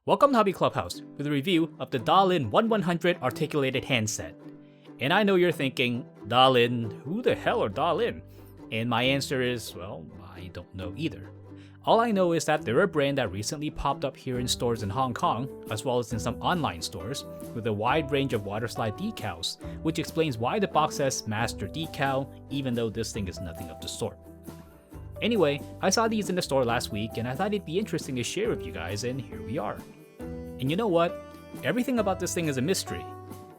Welcome to Hobby Clubhouse with a review of the Dalin 1100 articulated handset. And I know you're thinking, Dalin, who the hell are Dalin? And my answer is, well, I don't know either. All I know is that they're a brand that recently popped up here in stores in Hong Kong, as well as in some online stores, with a wide range of waterslide decals, which explains why the box says Master Decal, even though this thing is nothing of the sort. Anyway, I saw these in the store last week and I thought it'd be interesting to share with you guys, and here we are. And you know what? Everything about this thing is a mystery.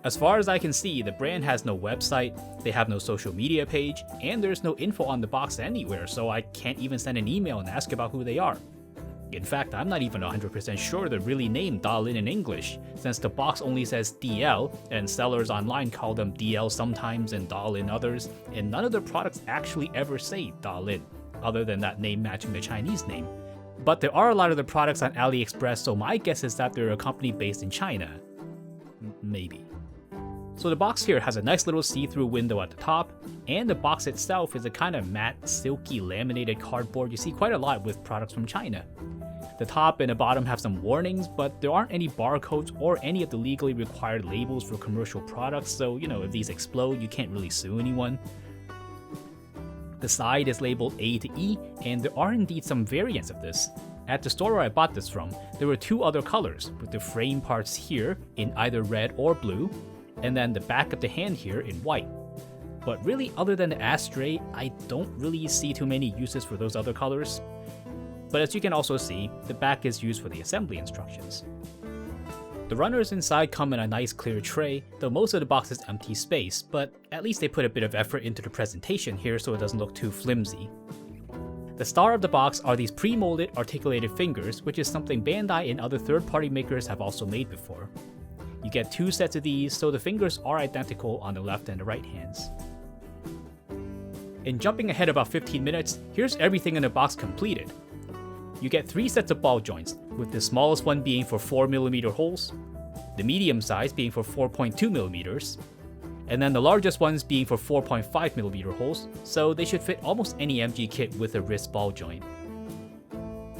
As far as I can see, the brand has no website, they have no social media page, and there's no info on the box anywhere, so I can't even send an email and ask about who they are. In fact, I'm not even 100% sure they're really named Dalin in English, since the box only says DL, and sellers online call them DL sometimes and Dalin others, and none of their products actually ever say Dalin, other than that name matching the Chinese name. But there are a lot of the products on AliExpress, so my guess is that they're a company based in China. Maybe. So the box here has a nice little see-through window at the top, and the box itself is a kind of matte, silky, laminated cardboard you see quite a lot with products from China. The top and the bottom have some warnings, but there aren't any barcodes or any of the legally required labels for commercial products, so if these explode, you can't really sue anyone. The side is labeled A to E, and there are indeed some variants of this. At the store where I bought this from, there were two other colors, with the frame parts here in either red or blue, and then the back of the hand here in white. But really, other than the ashtray, I don't really see too many uses for those other colors. But as you can also see, the back is used for the assembly instructions. The runners inside come in a nice clear tray, though most of the box is empty space, but at least they put a bit of effort into the presentation here so it doesn't look too flimsy. The star of the box are these pre-molded articulated fingers, which is something Bandai and other third-party makers have also made before. You get two sets of these, so the fingers are identical on the left and the right hands. And jumping ahead about 15 minutes, here's everything in the box completed. You get 3 sets of ball joints, with the smallest one being for 4mm holes, the medium size being for 4.2mm, and then the largest ones being for 4.5mm holes, so they should fit almost any MG kit with a wrist ball joint.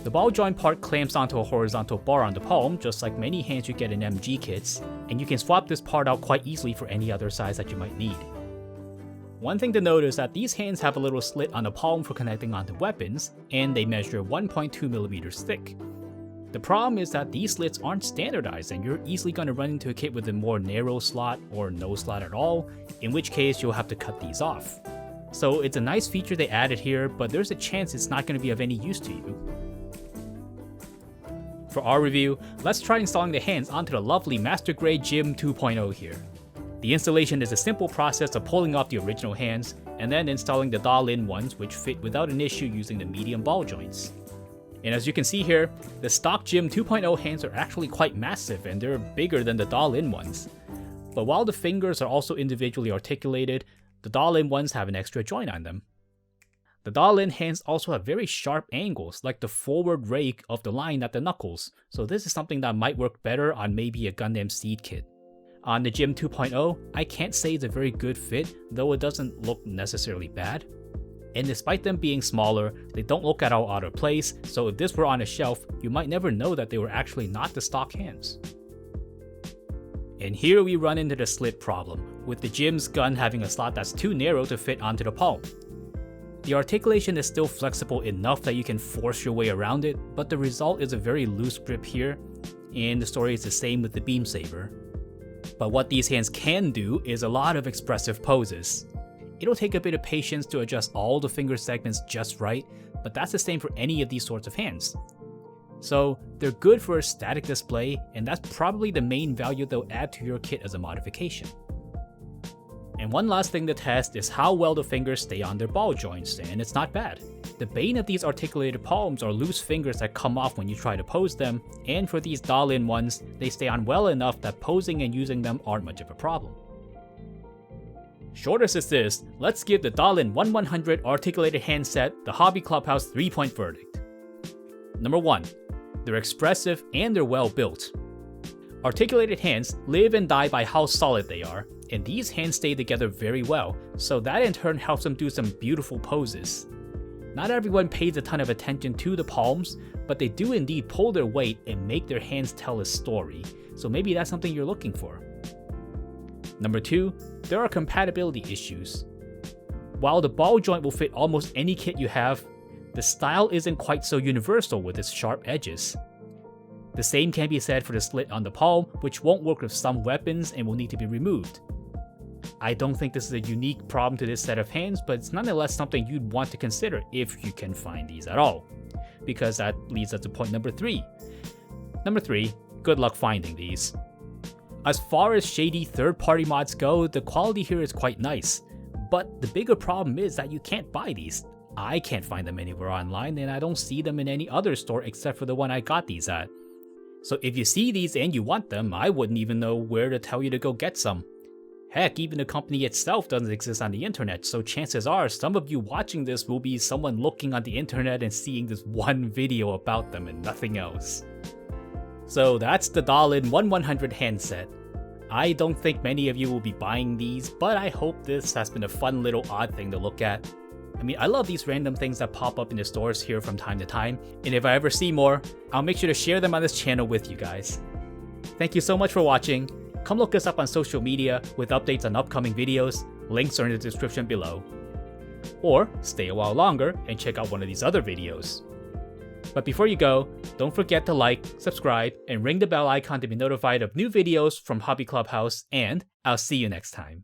The ball joint part clamps onto a horizontal bar on the palm, just like many hands you get in MG kits, and you can swap this part out quite easily for any other size that you might need. One thing to note is that these hands have a little slit on the palm for connecting onto weapons, and they measure 1.2mm thick. The problem is that these slits aren't standardized, and you're easily going to run into a kit with a more narrow slot or no slot at all, in which case you'll have to cut these off. So it's a nice feature they added here, but there's a chance it's not going to be of any use to you. For our review, let's try installing the hands onto the lovely Master Grade Gym 2.0 here. The installation is a simple process of pulling off the original hands, and then installing the Dalin ones, which fit without an issue using the medium ball joints. And as you can see here, the stock Gym 2.0 hands are actually quite massive, and they're bigger than the Dalin ones. But while the fingers are also individually articulated, the Dalin ones have an extra joint on them. The Dalin hands also have very sharp angles, like the forward rake of the line at the knuckles, so this is something that might work better on maybe a Gundam Seed kit. On the Gym 2.0, I can't say it's a very good fit, though it doesn't look necessarily bad. And despite them being smaller, they don't look at all out of place, so if this were on a shelf, you might never know that they were actually not the stock hands. And here we run into the slit problem, with the Gym's gun having a slot that's too narrow to fit onto the palm. The articulation is still flexible enough that you can force your way around it, but the result is a very loose grip here, and the story is the same with the beam saber. But what these hands can do is a lot of expressive poses. It'll take a bit of patience to adjust all the finger segments just right, but that's the same for any of these sorts of hands. So they're good for a static display, and that's probably the main value they'll add to your kit as a modification. And one last thing to test is how well the fingers stay on their ball joints, and it's not bad. The bane of these articulated palms are loose fingers that come off when you try to pose them, and for these Dalin ones, they stay on well enough that posing and using them aren't much of a problem. Short as this is, let's give the Dalin 1100 articulated handset the Hobby Clubhouse 3-point verdict. Number 1. They're expressive and they're well built. Articulated hands live and die by how solid they are, and these hands stay together very well, so that in turn helps them do some beautiful poses. Not everyone pays a ton of attention to the palms, but they do indeed pull their weight and make their hands tell a story, so maybe that's something you're looking for. Number 2, there are compatibility issues. While the ball joint will fit almost any kit you have, the style isn't quite so universal with its sharp edges. The same can be said for the slit on the palm, which won't work with some weapons and will need to be removed. I don't think this is a unique problem to this set of hands, but it's nonetheless something you'd want to consider if you can find these at all. Because that leads us to point number 3. Number 3, good luck finding these. As far as shady third-party mods go, the quality here is quite nice. But the bigger problem is that you can't buy these. I can't find them anywhere online, and I don't see them in any other store except for the one I got these at. So if you see these and you want them, I wouldn't even know where to tell you to go get some. Heck, even the company itself doesn't exist on the internet, so chances are some of you watching this will be someone looking on the internet and seeing this one video about them and nothing else. So that's the Dalin 1100 handset. I don't think many of you will be buying these, but I hope this has been a fun little odd thing to look at. I mean, I love these random things that pop up in the stores here from time to time, and if I ever see more, I'll make sure to share them on this channel with you guys. Thank you so much for watching. Come look us up on social media with updates on upcoming videos, links are in the description below. Or stay a while longer and check out one of these other videos. But before you go, don't forget to like, subscribe, and ring the bell icon to be notified of new videos from Hobby Clubhouse, and I'll see you next time.